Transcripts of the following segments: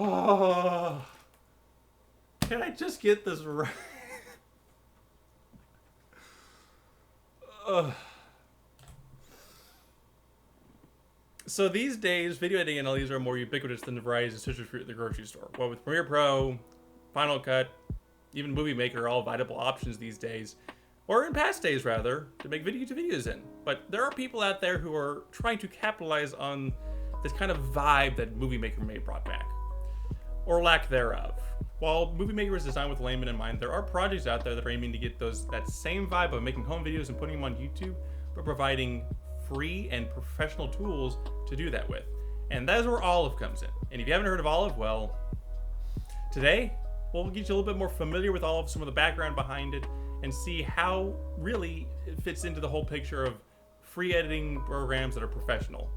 Oh, can I just get this right? So these days, video editing and all these are more ubiquitous than the varieties of citrus fruit at the grocery store. Well, with Premiere Pro, Final Cut, even Movie Maker are all viable options these days, or in past days rather, to make videos in. But there are people out there who are trying to capitalize on this kind of vibe that Movie Maker may have brought back, or lack thereof. While Movie Maker is designed with layman in mind, there are projects out there that are aiming to get that same vibe of making home videos and putting them on YouTube, but providing free and professional tools to do that with. And that is where Olive comes in. And if you haven't heard of Olive, well, today we'll get you a little bit more familiar with Olive, some of the background behind it, and see how really it fits into the whole picture of free editing programs that are professional.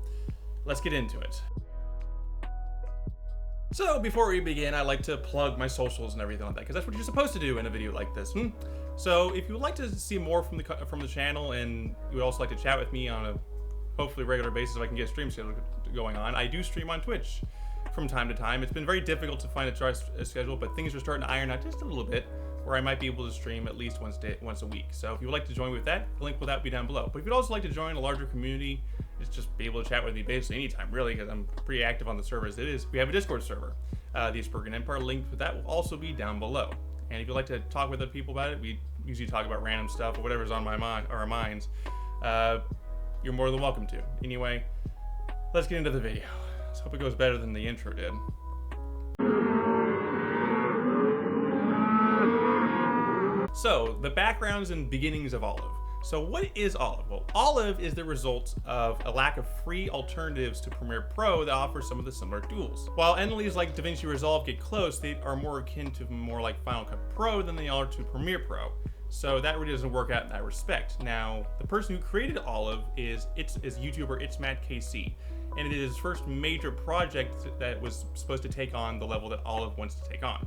Let's get into it. So before we begin, I like to plug my socials and everything like that, because that's what you're supposed to do in a video like this. So if you would like to see more from the channel, and you would also like to chat with me on a hopefully regular basis if I can get a stream schedule going on, I do stream on Twitch from time to time. It's been very difficult to find a schedule, but things are starting to iron out just a little bit, where I might be able to stream at least once a week. So if you would like to join with that, the link will be down below. But if you'd also like to join a larger community, it's just be able to chat with me basically anytime, really, because I'm pretty active on the server as it is. We have a Discord server. The Aspergen Empire link for that will also be down below. And if you'd like to talk with other people about it, we usually talk about random stuff or whatever's on our minds. You're more than welcome to. Anyway, let's get into the video. Let's hope it goes better than the intro did. So, the backgrounds and beginnings of Olive. So what is Olive? Well, Olive is the result of a lack of free alternatives to Premiere Pro that offer some of the similar tools. While entities like DaVinci Resolve get close, they are more akin to more like Final Cut Pro than they are to Premiere Pro. So that really doesn't work out in that respect. Now, the person who created Olive is YouTuber It's Matt KC, and it is his first major project that was supposed to take on the level that Olive wants to take on.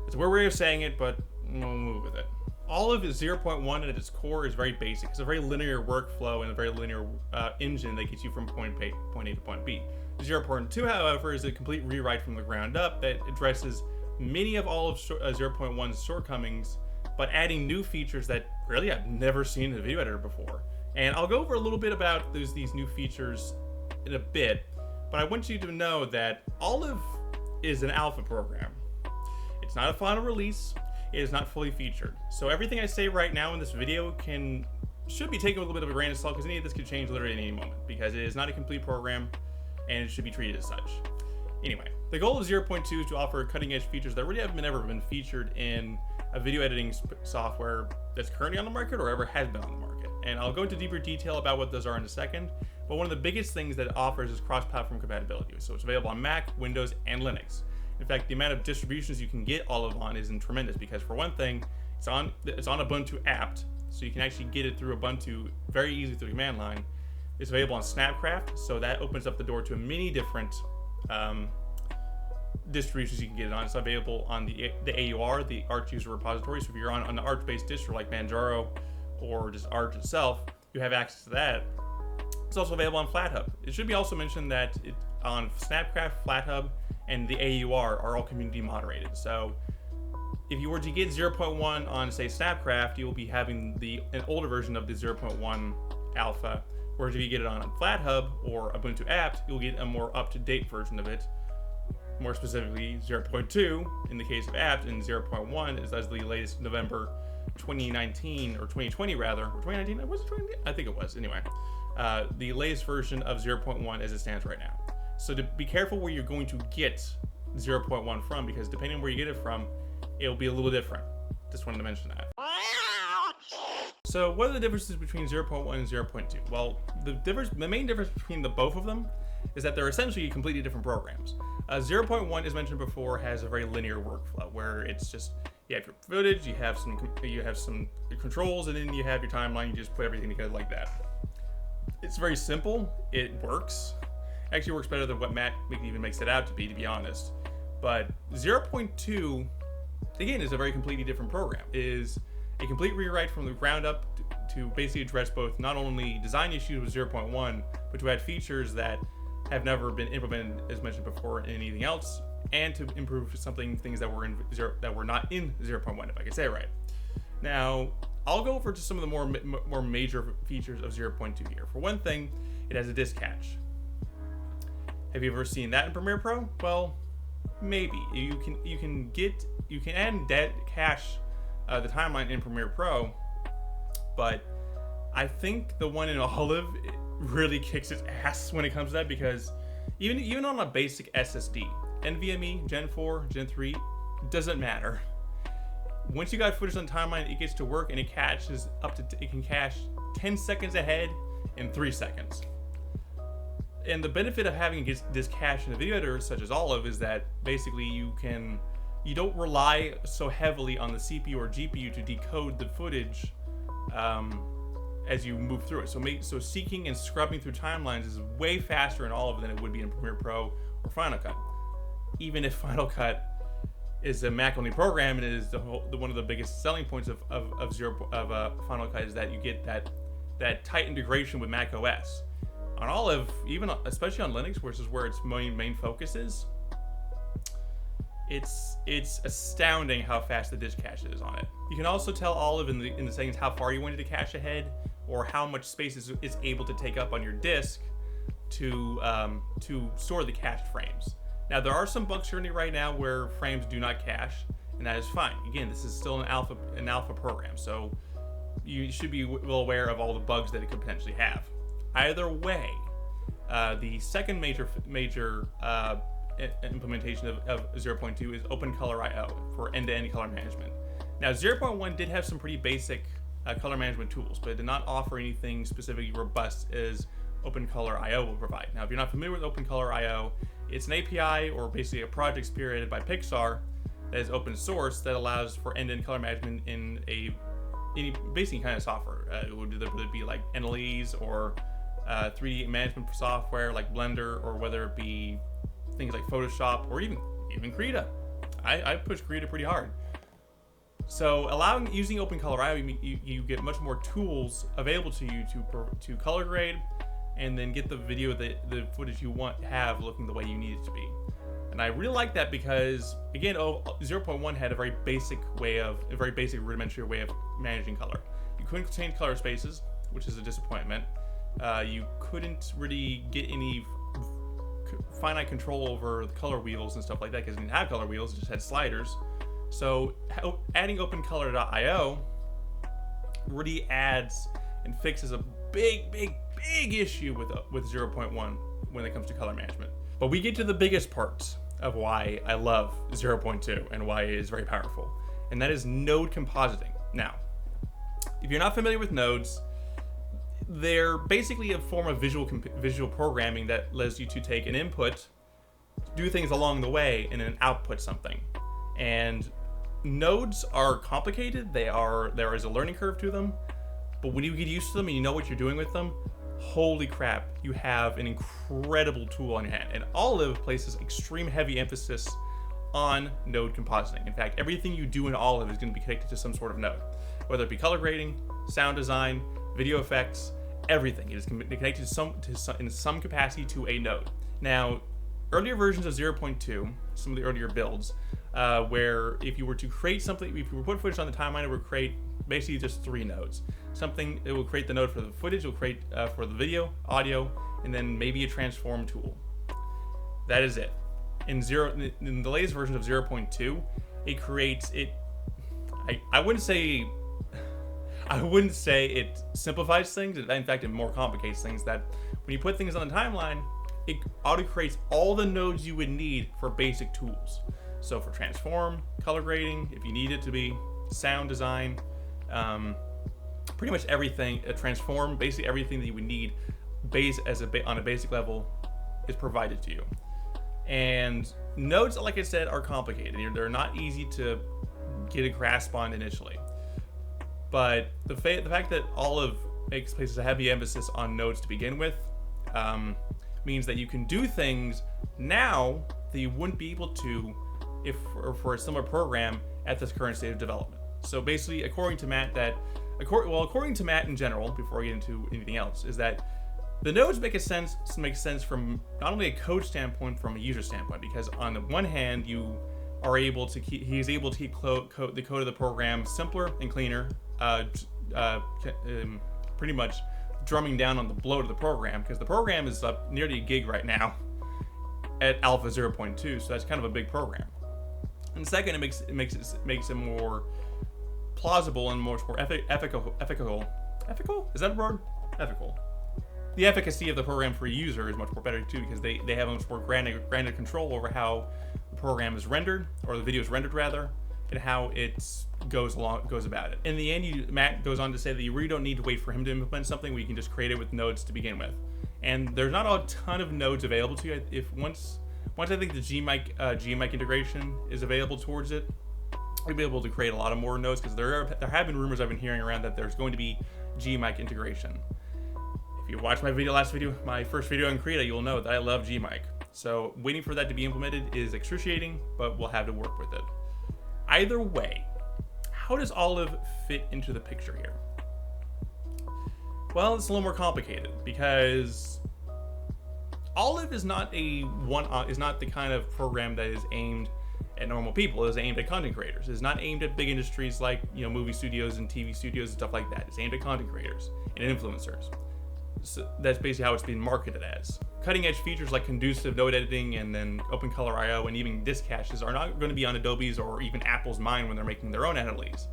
It's a weird way of saying it, but we'll move with it. Olive is 0.1 and at its core is very basic. It's a very linear workflow and a very linear engine that gets you from point A to point B. 0.2, however, is a complete rewrite from the ground up that addresses many of Olive 0.1's shortcomings, but adding new features that really I've never seen in a video editor before. And I'll go over a little bit about these new features in a bit, but I want you to know that Olive is an alpha program. It's not a final release. It is not fully featured. So everything I say right now in this video should be taken with a little bit of a grain of salt, because any of this could change literally at any moment, because it is not a complete program and it should be treated as such. Anyway, the goal of 0.2 is to offer cutting edge features that really haven't ever been featured in a video editing software that's currently on the market or ever has been on the market. And I'll go into deeper detail about what those are in a second, but one of the biggest things that it offers is cross-platform compatibility. So it's available on Mac, Windows, and Linux. In fact, the amount of distributions you can get Olive on is tremendous, because for one thing, it's on Ubuntu apt, so you can actually get it through Ubuntu very easily through the command line. It's available on Snapcraft, so that opens up the door to many different distributions you can get it on. It's available on the AUR, the Arch user repository. So if you're on an Arch-based distro like Manjaro or just Arch itself, you have access to that. It's also available on FlatHub. It should be also mentioned that on Snapcraft, FlatHub, and the AUR are all community moderated. So if you were to get 0.1 on, say, Snapcraft, you will be having an older version of the 0.1 alpha, whereas if you get it on FlatHub or Ubuntu apt, you'll get a more up-to-date version of it. More specifically, 0.2 in the case of apt, and 0.1 is as the latest November 2019, or 2020 rather, or 2019, was it 2019? I think it was, anyway. The latest version of 0.1 as it stands right now. So to be careful where you're going to get 0.1 from, because depending on where you get it from, it'll be a little different. Just wanted to mention that. So what are the differences between 0.1 and 0.2? Well, the main difference between both of them is that they're essentially completely different programs. 0.1, as mentioned before, has a very linear workflow where it's just, you have your footage, you have some controls, and then you have your timeline. You just put everything together like that. It's very simple. It works. Actually works better than what Matt even makes it out to be honest. But 0.2, again, is a very completely different program. It is a complete rewrite from the ground up to basically address both not only design issues with 0.1, but to add features that have never been implemented, as mentioned before, in anything else and to improve things that were not in 0.1, if I can say it right. Now, I'll go over just some of the more major features of 0.2 here. For one thing, it has a disk cache. Have you ever seen that in Premiere Pro? Well, maybe. You can add dead cache the timeline in Premiere Pro, but I think the one in Olive really kicks its ass when it comes to that, because even on a basic SSD, NVMe, Gen 4, Gen 3, doesn't matter. Once you got footage on timeline, it gets to work and it caches it can cache 10 seconds ahead in 3 seconds. And the benefit of having this cache in a video editor such as Olive is that basically you don't rely so heavily on the CPU or GPU to decode the footage as you move through it. So seeking and scrubbing through timelines is way faster in Olive than it would be in Premiere Pro or Final Cut. Even if Final Cut is a Mac-only program, and it is one of the biggest selling points of Final Cut is that you get that tight integration with Mac OS. On Olive, especially on Linux, which is where its main focus is, it's astounding how fast the disk cache is on it. You can also tell Olive in the settings how far you want it to cache ahead, or how much space it's able to take up on your disk to store the cached frames. Now, there are some bugs currently right now where frames do not cache, and that is fine. Again, this is still an alpha program, so you should be well aware of all the bugs that it could potentially have. Either way, the second major implementation of 0.2 is OpenColor.io for end-to-end color management. Now, 0.1 did have some pretty basic color management tools, but it did not offer anything specifically robust as OpenColor.io will provide. Now, if you're not familiar with OpenColor.io, it's an API, or basically a project spearheaded by Pixar, that is open source, that allows for end-to-end color management in any basically kind of software. It would either be like NLEs or 3D management software like Blender, or whether it be things like Photoshop or even Krita. I push Krita pretty hard. So using OpenColor.io, you get much more tools available to you to color grade, and then get the video, the footage you have looking the way you need it to be. And I really like that because, again, 0.1 had a very basic rudimentary way of managing color. You couldn't change color spaces, which is a disappointment. You couldn't really get any finite control over the color wheels and stuff like that, because it didn't have color wheels, it just had sliders. So adding OpenColor.io really adds and fixes a big issue with 0.1 when it comes to color management. But we get to the biggest parts of why I love 0.2 and why it is very powerful, and that is node compositing. Now, if you're not familiar with nodes, they're basically a form of visual programming that allows you to take an input, do things along the way, and then output something. And nodes are complicated. There is a learning curve to them, but when you get used to them and you know what you're doing with them, holy crap, you have an incredible tool on your hand. And Olive places extreme heavy emphasis on node compositing. In fact, everything you do in Olive is going to be connected to some sort of node, whether it be color grading, sound design, video effects, everything. It is connected in some capacity to a node. Now, earlier versions of 0.2, some of the earlier builds, where if you were to create something, if you were to put footage on the timeline, it would create basically just 3 nodes. It will create the node for the footage, it will create for the video, audio, and then maybe a transform tool. That is it. In the latest version of 0.2, it creates it. I wouldn't say it simplifies things. In fact, it more complicates things. That when you put things on the timeline, it auto creates all the nodes you would need for basic tools. So for transform, color grading, if you need it to be, sound design, pretty much everything. Transform, basically everything that you would need, on a basic level, is provided to you. And nodes, like I said, are complicated. They're not easy to get a grasp on initially. But the fact that Olive places a heavy emphasis on nodes to begin with means that you can do things now that you wouldn't be able to for a similar program at this current state of development. So basically, according to Matt in general, before I get into anything else, is that The nodes make sense from not only a code standpoint, from a user standpoint, because on the one hand, he's able to keep the code of the program simpler and cleaner, pretty much drumming down on the bloat of the program, because the program is up nearly a gig right now at alpha 0.2, so that's kind of a big program. And second, it makes it more plausible and more ethical. Is that a word? Ethical. The efficacy of the program for a user is much more better too, because they have much more granular control over how the program is rendered, or the video is rendered rather, and how it goes about it. In the end, Matt goes on to say that you really don't need to wait for him to implement something. We can just create it with nodes to begin with. And there's not a ton of nodes available to you. Once I think the Gmic integration is available towards it, we'll be able to create a lot of more nodes, because there have been rumors I've been hearing around that there's going to be Gmic integration. If you watched my first video on Krita, you'll know that I love Gmic. So waiting for that to be implemented is excruciating, but we'll have to work with it. Either way, how does Olive fit into the picture here? Well, it's a little more complicated, because Olive is not the kind of program that is aimed at normal people. It is aimed at content creators. It is not aimed at big industries like movie studios and TV studios and stuff like that. It's aimed at content creators and influencers. So that's basically how it's being marketed as. Cutting edge features like conducive node editing and then open color IO and even disk caches are not going to be on Adobe's or even Apple's mind when they're making their own editors.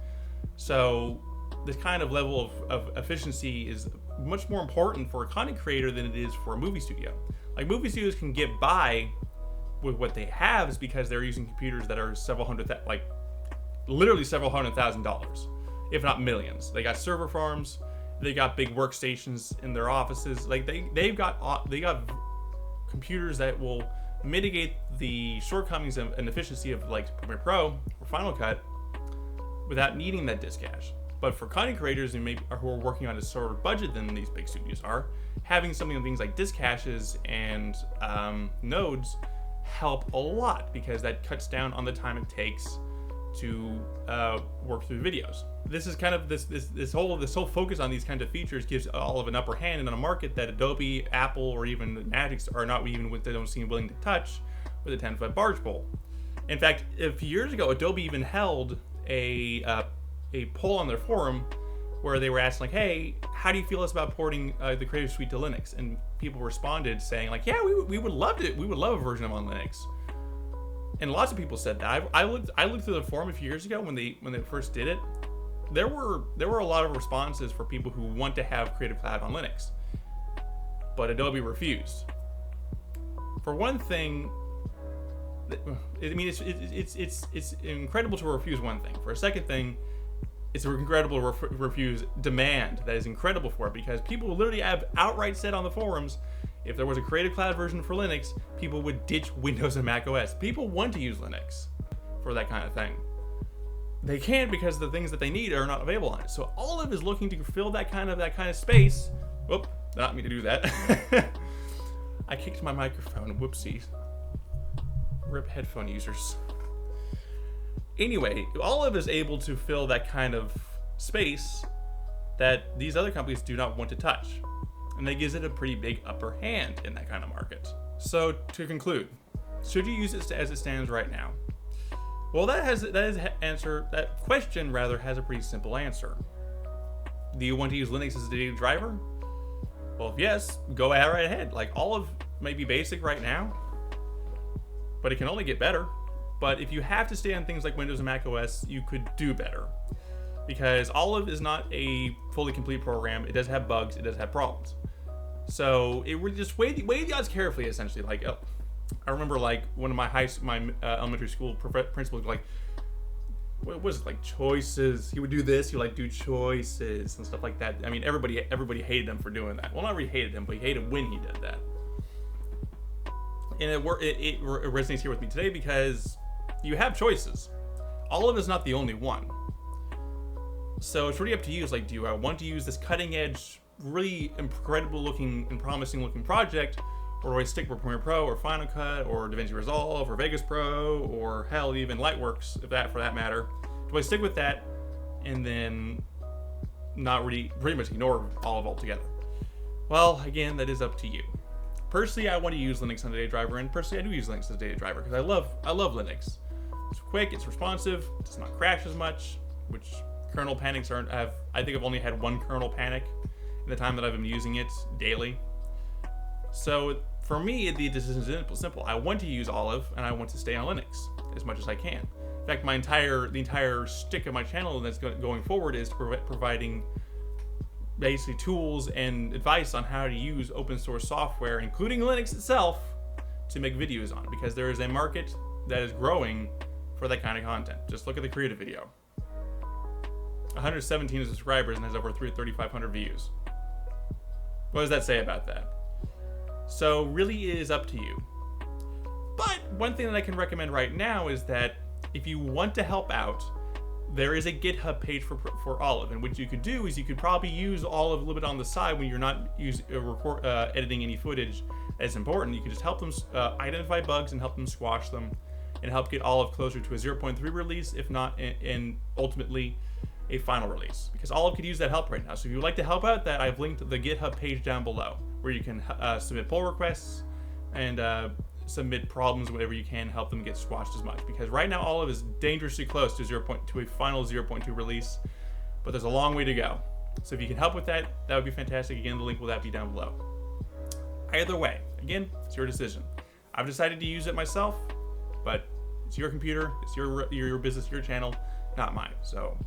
So this kind of level of efficiency is much more important for a content creator than it is for a movie studio. Like, movie studios can get by with what they have is because they're using computers that are literally several $100,000, if not millions. They got server farms, they got big workstations in their offices. Like, they've got computers that will mitigate the shortcomings and efficiency of like Premiere Pro or Final Cut without needing that disk cache. But for content creators who are working on a sort of budget than these big studios are, having things like disk caches and nodes help a lot, because that cuts down on the time it takes to work through videos. This is kind of this whole focus on these kinds of features gives Olive an upper hand in a market that Adobe, Apple, or even Magic are not even they don't seem willing to touch with a 10-foot barge pole. In fact, a few years ago, Adobe even held a poll on their forum where they were asked, like, hey, how do you feel about porting the Creative Suite to Linux? And people responded saying, like, yeah, we would love it. We would love a version of it on Linux. And lots of people said that. I looked through the forum a few years ago when they first did it. There were a lot of responses for people who want to have Creative Cloud on Linux, but Adobe refused. For one thing, I mean, it's incredible to refuse one thing. For a second thing, it's incredible to refuse demand that is incredible for it, because people literally have outright said on the forums, if there was a Creative Cloud version for Linux, people would ditch Windows and Mac OS. People want to use Linux for that kind of thing. They can't because the things that they need are not available on it. So Olive is looking to fill that kind of space. Whoop, not me to do that. I kicked my microphone, whoopsies. Rip headphone users. Anyway, Olive is able to fill that kind of space that these other companies do not want to touch. And that gives it a pretty big upper hand in that kind of market. So to conclude, should you use it as it stands right now? Well, that question has a pretty simple answer. Do you want to use Linux as a daily driver? Well, if yes, go right ahead. Like, Olive may be basic right now, but it can only get better. But if you have to stay on things like Windows and Mac OS, you could do better, because Olive is not a fully complete program. It does have bugs. It does have problems. So it would just weigh the odds carefully. Essentially, like, I remember like one of my elementary school principals, like, what was it, like, choices? He would do this. He would like do choices and stuff like that. I mean, everybody hated him for doing that. Well, not really hated him, but he hated when he did that. And it resonates here with me today because you have choices. Olive is not the only one. So it's really up to you. It's like, do I want to use this cutting edge, really incredible looking and promising looking project, or do I stick with Premiere Pro or Final Cut or DaVinci Resolve or Vegas Pro or hell, even Lightworks, for that matter? Do I stick with that and then not really pretty much ignore Olive altogether? Well, again, that is up to you. Personally, I want to use Linux on a data driver, and personally, I do use Linux as a data driver because I love Linux. It's quick, it's responsive, it does not crash as much, which kernel panics aren't. I think I've only had one kernel panic in the time that I've been using it daily. So for me, the decision is simple. I want to use Olive, and I want to stay on Linux as much as I can. In fact, the entire stick of my channel that's going forward is providing basically tools and advice on how to use open source software, including Linux itself, to make videos on, because there is a market that is growing for that kind of content. Just look at the creative video. 117 subscribers and has over 3,500 views. What does that say about that? So really it is up to you. But one thing that I can recommend right now is that if you want to help out, there is a GitHub page for Olive, and what you could do is you could probably use Olive a little bit on the side when you're not editing any footage that's important. You can just help them identify bugs and help them squash them, and help get Olive closer to a 0.3 release, if not, and ultimately a final release. Because Olive could use that help right now. So if you'd like to help out that, I've linked the GitHub page down below, where you can submit pull requests and submit problems, whatever you can, help them get squashed as much. Because right now Olive is dangerously close to a final 0.2 release, but there's a long way to go. So if you can help with that, that would be fantastic. Again, the link will be down below. Either way, again, it's your decision. I've decided to use it myself, but it's your computer, it's your business, your channel, not mine. So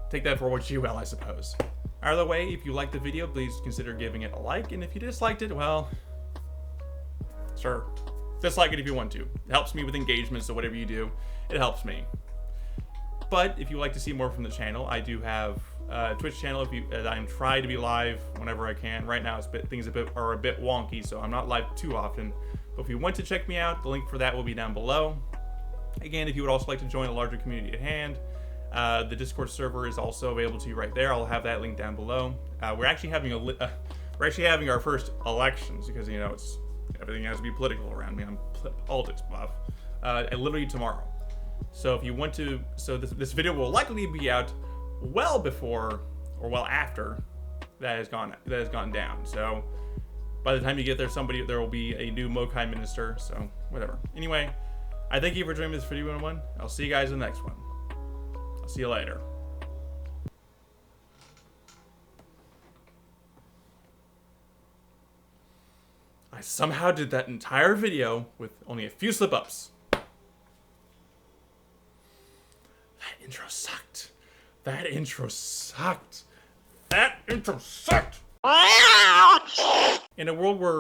take that for what you will, I suppose. Either way, if you liked the video, please consider giving it a like, and if you disliked it, well, sure, dislike it if you want to. It helps me with engagement, so whatever you do, it helps me. But if you would like to see more from the channel, I do have a Twitch channel. I'm trying to be live whenever I can. Right now, things are a bit wonky, so I'm not live too often. But if you want to check me out, the link for that will be down below. Again, if you would also like to join a larger community at hand, the Discord server is also available to you right there. I'll have that link down below. We're actually having our first elections, because everything has to be political around me. I'm politics buff. Literally tomorrow. So if you want to, this video will likely be out well before or well after that has gone down. So by the time you get there, there will be a new Mokai minister. So whatever. Anyway, I thank you for joining me this video, everyone. I'll see you guys in the next one. I'll see you later. I somehow did that entire video with only a few slip-ups. That intro sucked. That intro sucked. That intro sucked. In a world where